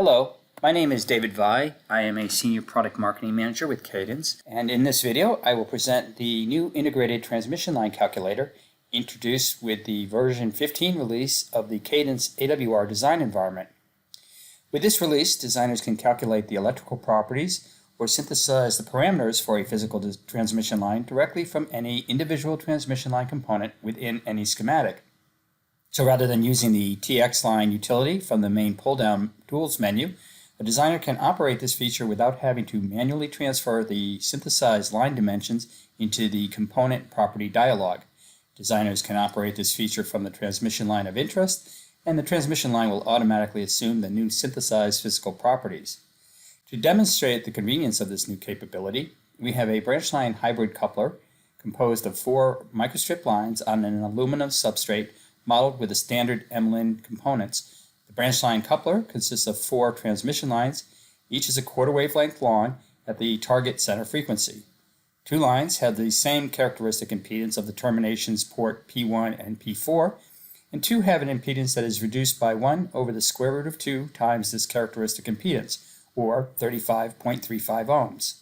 Hello, my name is David Vai. I am a Senior Product Marketing Manager with Cadence, and in this video I will present the new integrated transmission line calculator introduced with the version 15 release of the Cadence AWR design environment. With this release, designers can calculate the electrical properties or synthesize the parameters for a physical transmission line directly from any individual transmission line component within any schematic. So rather than using the TX line utility from the main pull-down tools menu, a designer can operate this feature without having to manually transfer the synthesized line dimensions into the component property dialog. Designers can operate this feature from the transmission line of interest, and the transmission line will automatically assume the new synthesized physical properties. To demonstrate the convenience of this new capability, we have a branch line hybrid coupler composed of 4 microstrip lines on an aluminum substrate modeled with the standard MLIN components. The branch line coupler consists of 4 transmission lines. Each is a quarter wavelength long at the target center frequency. 2 lines have the same characteristic impedance of the terminations port P1 and P4, and 2 have an impedance that is reduced by 1 over the square root of 2 times this characteristic impedance, or 35.35 ohms.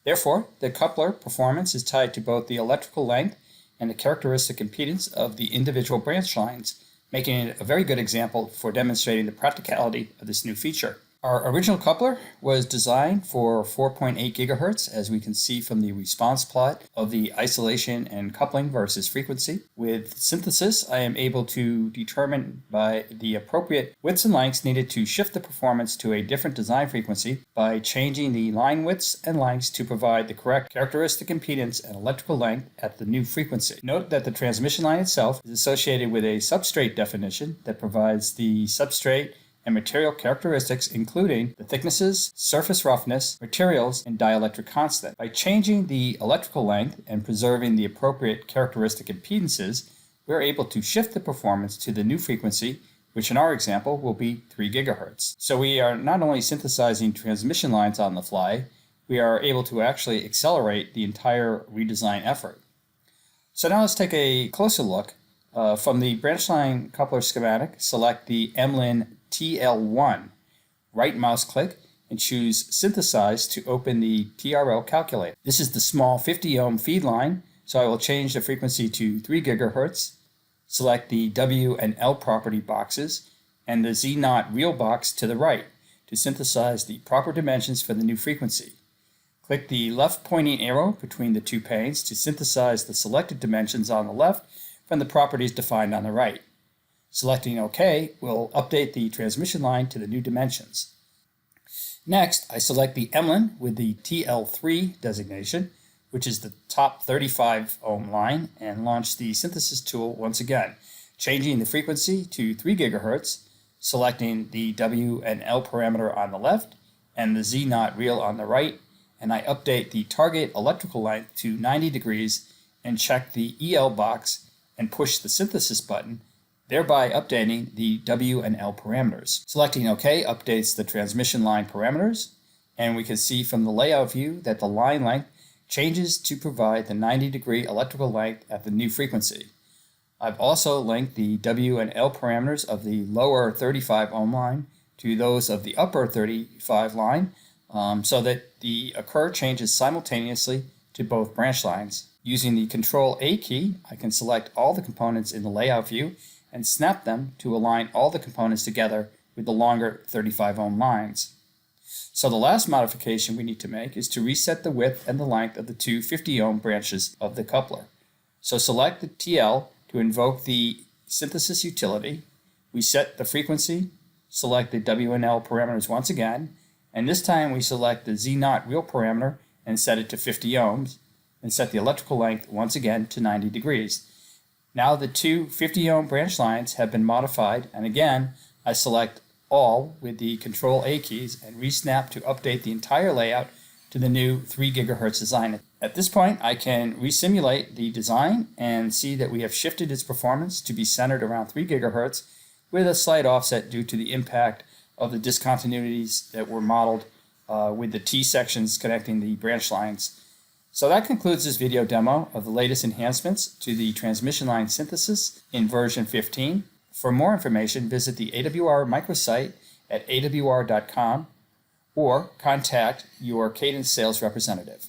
Therefore, the coupler performance is tied to both the electrical length and the characteristic impedance of the individual branch lines, making it a very good example for demonstrating the practicality of this new feature. Our original coupler was designed for 4.8 gigahertz, as we can see from the response plot of the isolation and coupling versus frequency. With synthesis, I am able to determine by the appropriate widths and lengths needed to shift the performance to a different design frequency by changing the line widths and lengths to provide the correct characteristic impedance and electrical length at the new frequency. Note that the transmission line itself is associated with a substrate definition that provides the substrate and material characteristics, including the thicknesses, surface roughness, materials, and dielectric constant. By changing the electrical length and preserving the appropriate characteristic impedances, we're able to shift the performance to the new frequency, which in our example will be 3 gigahertz. So we are not only synthesizing transmission lines on the fly, we are able to actually accelerate the entire redesign effort. So now let's take a closer look. From the branch line coupler schematic, select the MLIN TL1. Right mouse click and choose Synthesize to open the TRL calculator. This is the small 50 ohm feed line, so I will change the frequency to 3 gigahertz. Select the W and L property boxes and the Z0 real box to the right to synthesize the proper dimensions for the new frequency. Click the left pointing arrow between the 2 panes to synthesize the selected dimensions on the left from the properties defined on the right. Selecting OK will update the transmission line to the new dimensions. Next, I select the MLIN with the TL3 designation, which is the top 35 ohm line, and launch the synthesis tool once again, changing the frequency to 3 gigahertz, selecting the W and L parameter on the left and the Z0 real on the right, and I update the target electrical length to 90 degrees and check the EL box and push the synthesis button, thereby updating the W and L parameters. Selecting OK updates the transmission line parameters, and we can see from the layout view that the line length changes to provide the 90-degree electrical length at the new frequency. I've also linked the W and L parameters of the lower 35 ohm line to those of the upper 35 line so that the occur changes simultaneously to both branch lines. Using the Control A key, I can select all the components in the layout view and snap them to align all the components together with the longer 35 ohm lines. So the last modification we need to make is to reset the width and the length of the 2 50 ohm branches of the coupler. So select the TL to invoke the synthesis utility. We set the frequency, select the W and L parameters once again, and this time we select the Z0 real parameter and set it to 50 ohms, and set the electrical length once again to 90 degrees. Now the 2 50 ohm branch lines have been modified, and again I select all with the Control A keys and resnap to update the entire layout to the new 3 gigahertz design. At this point I can resimulate the design and see that we have shifted its performance to be centered around 3 gigahertz with a slight offset due to the impact of the discontinuities that were modeled with the T sections connecting the branch lines. So that concludes this video demo of the latest enhancements to the transmission line synthesis in version 15. For more information, visit the AWR microsite at awr.com or contact your Cadence sales representative.